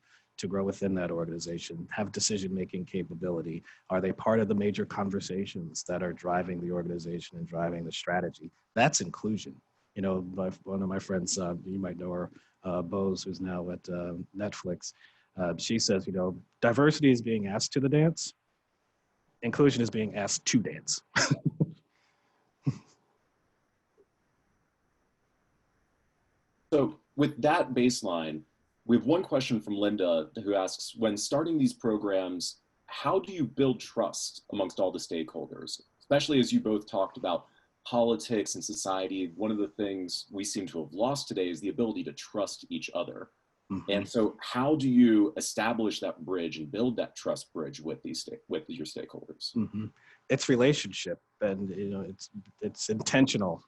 within that organization, have decision-making capability? Are they part of the major conversations that are driving the organization and driving the strategy? That's inclusion. One of my friends, you might know her, Bose, who's now at Netflix, she says, diversity is being asked to the dance. Inclusion is being asked to dance. So with that baseline, we have one question from Linda who asks, when starting these programs, how do you build trust amongst all the stakeholders? Especially as you both talked about politics and society, one of the things we seem to have lost today is the ability to trust each other. Mm-hmm. And so how do you establish that bridge and build that trust bridge with your stakeholders? Mm-hmm. It's relationship, and it's intentional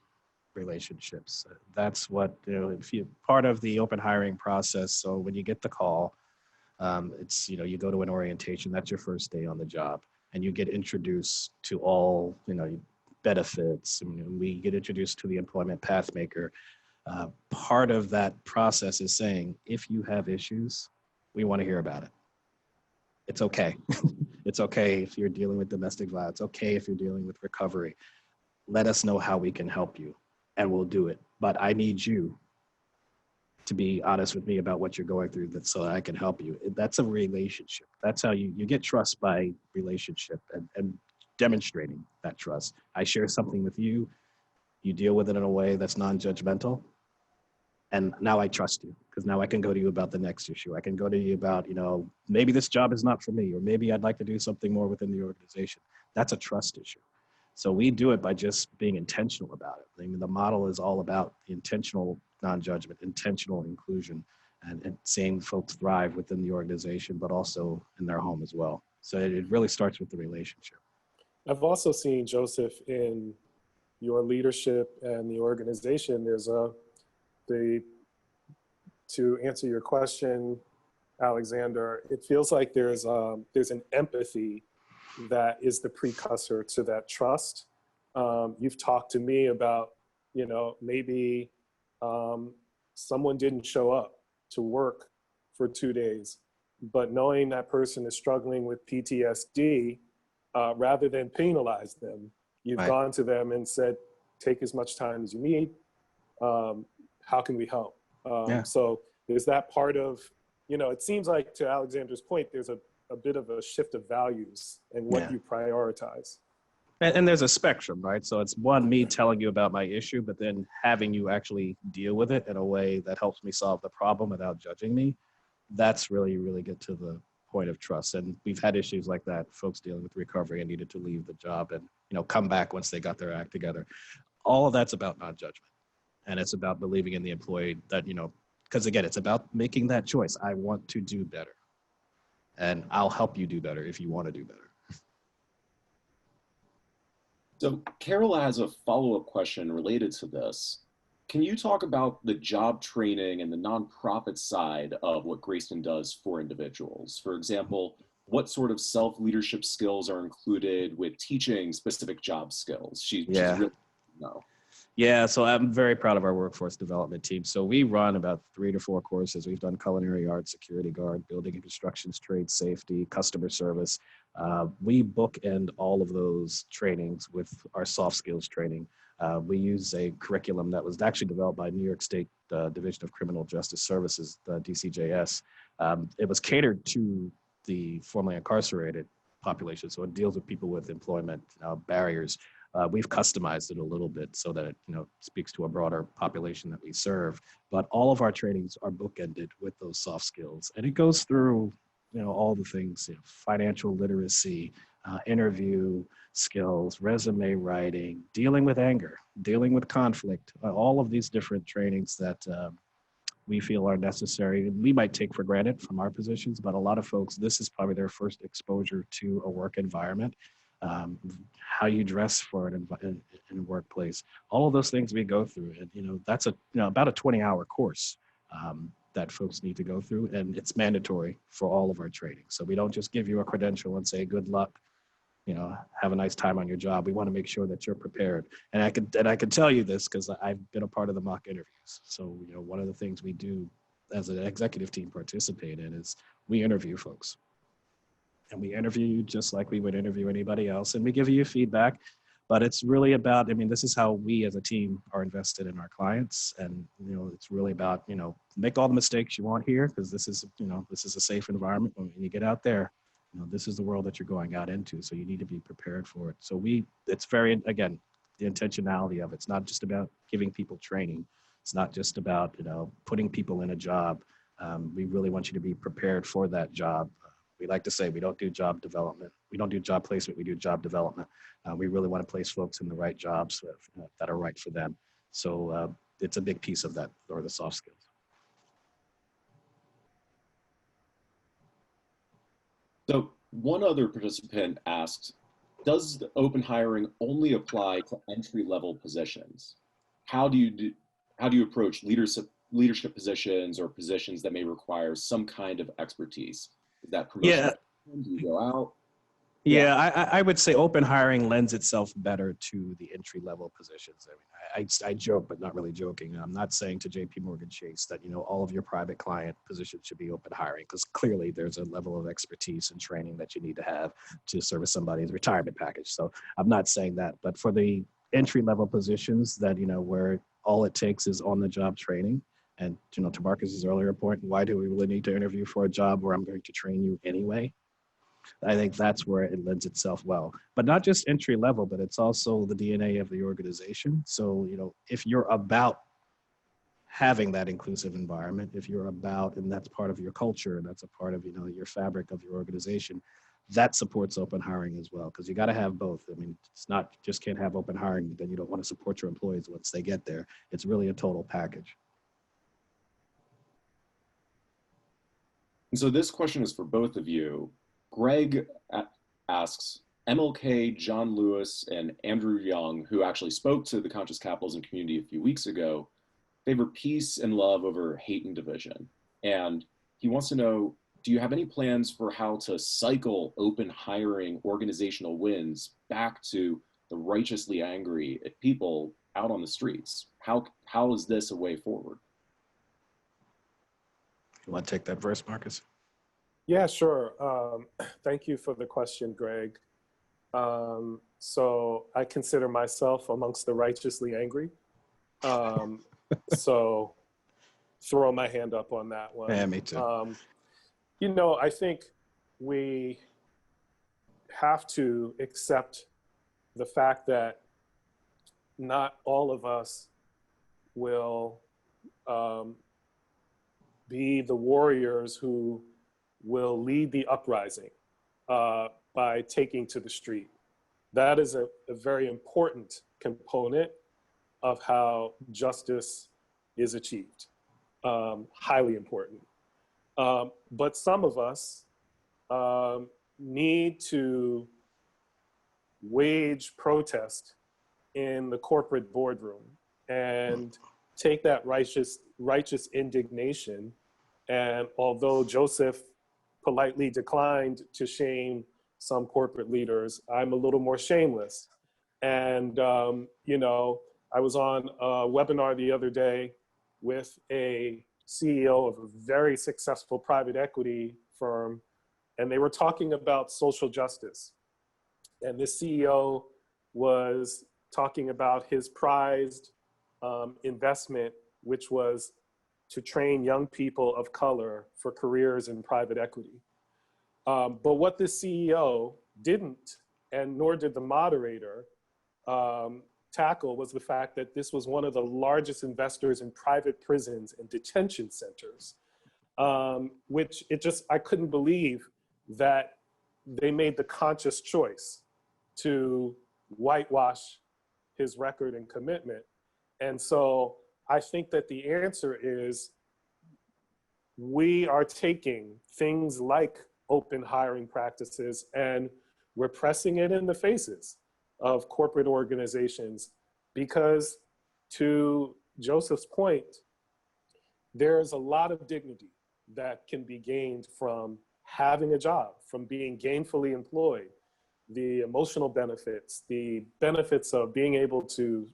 relationships. That's what, if you part of the open hiring process. So when you get the call, it's, you go to an orientation, that's your first day on the job, and you get introduced to all, benefits. And we get introduced to the employment pathmaker. Part of that process is saying, if you have issues, we want to hear about it. It's okay. It's okay if you're dealing with domestic violence. It's okay if you're dealing with recovery. Let us know how we can help you, and we'll do it. But I need you to be honest with me about what you're going through, so that I can help you. That's a relationship. That's how you get trust, by relationship and demonstrating that trust. I share something with you, you deal with it in a way that's non-judgmental, and now I trust you, because now I can go to you about the next issue. I can go to you about, maybe this job is not for me, or maybe I'd like to do something more within the organization. That's a trust issue. So we do it by just being intentional about it. I mean, the model is all about the intentional non-judgment, intentional inclusion, and seeing folks thrive within the organization, but also in their home as well. So it really starts with the relationship. I've also seen, Joseph, in your leadership and the organization, to answer your question, Alexander, it feels like there's an empathy that is the precursor to that trust. You've talked to me about, maybe someone didn't show up to work for 2 days, but knowing that person is struggling with PTSD, rather than penalize them, you've Right. gone to them and said, take as much time as you need. How can we help? So there's that part of, it seems like, to Alexander's point, there's a bit of a shift of values and what you prioritize. And there's a spectrum, right? So it's one, me telling you about my issue, but then having you actually deal with it in a way that helps me solve the problem without judging me. That's really, really get to the point of trust. And we've had issues like that, folks dealing with recovery and needed to leave the job and, come back once they got their act together. All of that's about non-judgment. And it's about believing in the employee that, because again, it's about making that choice. I want to do better. And I'll help you do better if you want to do better. So Carol has a follow-up question related to this. Can you talk about the job training and the nonprofit side of what Grayston does for individuals? For example, what sort of self-leadership skills are included with teaching specific job skills? She's really, Yeah, so I'm very proud of our workforce development team. So we run about 3 to 4 courses. We've done culinary arts, security guard, building and construction, trade safety, customer service. We bookend all of those trainings with our soft skills training. We use a curriculum that was actually developed by New York State Division of Criminal Justice Services, the DCJS. It was catered to the formerly incarcerated population, so it deals with people with employment barriers. We've customized it a little bit so that it speaks to a broader population that we serve. But all of our trainings are bookended with those soft skills, and it goes through all the things: financial literacy, interview skills, resume writing, dealing with anger, dealing with conflict. All of these different trainings that we feel are necessary. We might take for granted from our positions, but a lot of folks, this is probably their first exposure to a work environment. How you dress for it in a workplace, all of those things we go through, and that's about a 20-hour course that folks need to go through, and it's mandatory for all of our training. So we don't just give you a credential and say good luck, have a nice time on your job. We want to make sure that you're prepared. And I can tell you this because I've been a part of the mock interviews. So one of the things we do as an executive team participate in is we interview folks. And we interview you just like we would interview anybody else. And we give you feedback, but it's really about, this is how we as a team are invested in our clients. And, it's really about, make all the mistakes you want here, because this is a safe environment. When you get out there, this is the world that you're going out into. So you need to be prepared for it. So it's very, again, the intentionality of it's not just about giving people training. It's not just about, putting people in a job. We really want you to be prepared for that job. We like to say we don't do job development. We don't do job placement. We do job development. We really want to place folks in the right jobs that are right for them. So it's a big piece of that, or the soft skills. So one other participant asked, does the open hiring only apply to entry-level positions? How do you approach leadership positions or positions that may require some kind of expertise? Is that promotion? Yeah. Do you go out? Yeah, I would say open hiring lends itself better to the entry-level positions. I joke, but not really joking. I'm not saying to JP Morgan Chase that, all of your private client positions should be open hiring, because clearly there's a level of expertise and training that you need to have to service somebody's retirement package. So I'm not saying that, but for the entry-level positions that, where all it takes is on-the-job training, and, to Marcus's earlier point, why do we really need to interview for a job where I'm going to train you anyway? I think that's where it lends itself well, but not just entry level, but it's also the DNA of the organization. So, if you're about having that inclusive environment, if you're about, and that's part of your culture, and that's a part of, your fabric of your organization, that supports open hiring as well. Cause you got to have both. It's not, you just can't have open hiring, but then you don't want to support your employees once they get there. It's really a total package. And so this question is for both of you. Greg asks, MLK, John Lewis, and Andrew Young, who actually spoke to the Conscious Capitalism community a few weeks ago, favor peace and love over hate and division. And he wants to know, do you have any plans for how to cycle open hiring organizational wins back to the righteously angry people out on the streets? How is this a way forward? You want to take that first, Marcus? Yeah, sure. Thank you for the question, Greg. So I consider myself amongst the righteously angry. So throw my hand up on that one. Yeah, me too. I think we have to accept the fact that not all of us will be the warriors who will lead the uprising by taking to the street. That is a very important component of how justice is achieved, highly important. But some of us need to wage protest in the corporate boardroom and take that righteous indignation. And although Joseph politely declined to shame some corporate leaders, I'm a little more shameless. And, you know, I was on a webinar the other day with a CEO of a very successful private equity firm, and they were talking about social justice. And this CEO was talking about his prized investment, which was to train young people of color for careers in private equity. But what this CEO didn't, and nor did the moderator, tackle was the fact that this was one of the largest investors in private prisons and detention centers, which I couldn't believe that they made the conscious choice to whitewash his record and commitment. And so I think that the answer is we are taking things like open hiring practices and we're pressing it in the faces of corporate organizations, because to Joseph's point, there's a lot of dignity that can be gained from having a job, from being gainfully employed, the emotional benefits, the benefits of being able to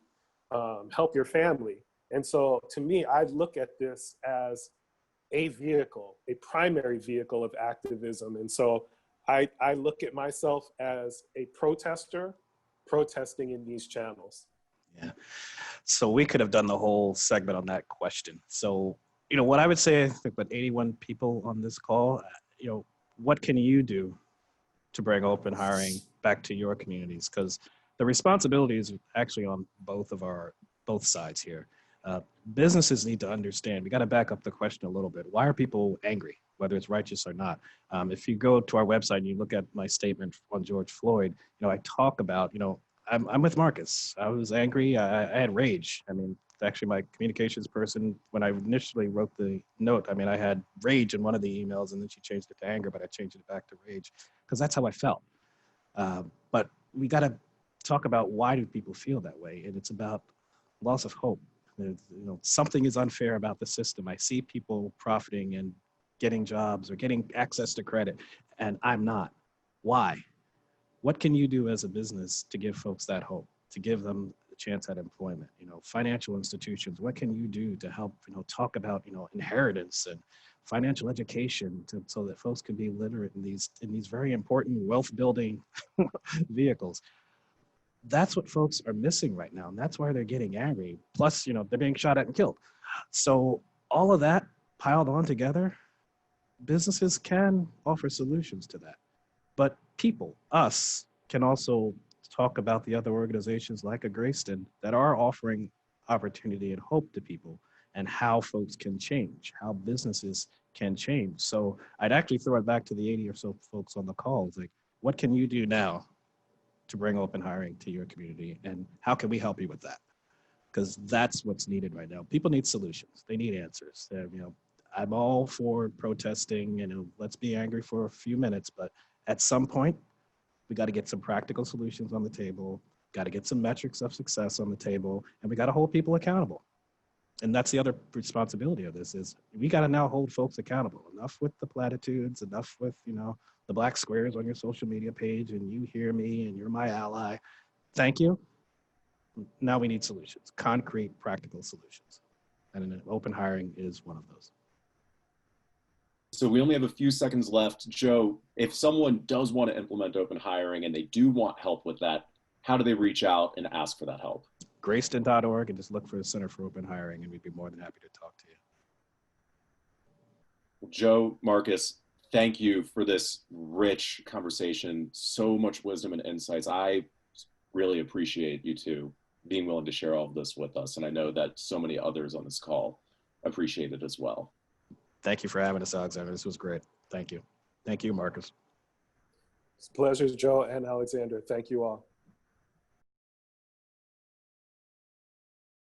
help your family. And so to me, I look at this as a vehicle, a primary vehicle of activism. And so I look at myself as a protester, protesting in these channels. Yeah. So we could have done the whole segment on that question. So, you know, what I would say, I think about 81 people on this call, you know, what can you do to bring open hiring back to your communities? Because the responsibility is actually on both sides here. Businesses need to understand, we got to back up the question a little bit. Why are people angry, whether it's righteous or not? If you go to our website and you look at my statement on George Floyd, you know, I talk about, you know, I'm with Marcus. I was angry. I had rage. I mean, actually my communications person, when I initially wrote the note, I mean, I had rage in one of the emails and then she changed it to anger, but I changed it back to rage because that's how I felt. But we got to talk about why do people feel that way? And it's about loss of hope. You know, something is unfair about the system. I see people profiting and getting jobs or getting access to credit, and I'm not. Why? What can you do as a business to give folks that hope, to give them a chance at employment? You know, financial institutions, what can you do to help, you know, talk about, you know, inheritance and financial education so that folks can be literate in these very important wealth building vehicles? That's what folks are missing right now. And that's why they're getting angry. Plus, you know, they're being shot at and killed. So all of that piled on together, businesses can offer solutions to that. But people, us, can also talk about the other organizations like a Greyston that are offering opportunity and hope to people and how folks can change, how businesses can change. So I'd actually throw it back to the 80 or so folks on the call. It's like, what can you do now to bring open hiring to your community, and how can we help you with that? Because that's what's needed right now. People need solutions. They need answers. You know, I'm all for protesting. You know, let's be angry for a few minutes, but at some point, we got to get some practical solutions on the table. Got to get some metrics of success on the table, and we got to hold people accountable. And that's the other responsibility of this is we got to now hold folks accountable. Enough with the platitudes, enough with, you know, the black squares on your social media page and you hear me and you're my ally. Thank you. Now we need solutions, concrete, practical solutions. And open hiring is one of those. So we only have a few seconds left. Joe, if someone does want to implement open hiring and they do want help with that, how do they reach out and ask for that help? Greyston.org and just look for the Center for Open Hiring and we'd be more than happy to talk to you. Joe, Marcus, thank you for this rich conversation. So much wisdom and insights. I really appreciate you two being willing to share all of this with us. And I know that so many others on this call appreciate it as well. Thank you for having us, Alexander. This was great. Thank you. Thank you, Marcus. It's a pleasure, Joe and Alexander. Thank you all.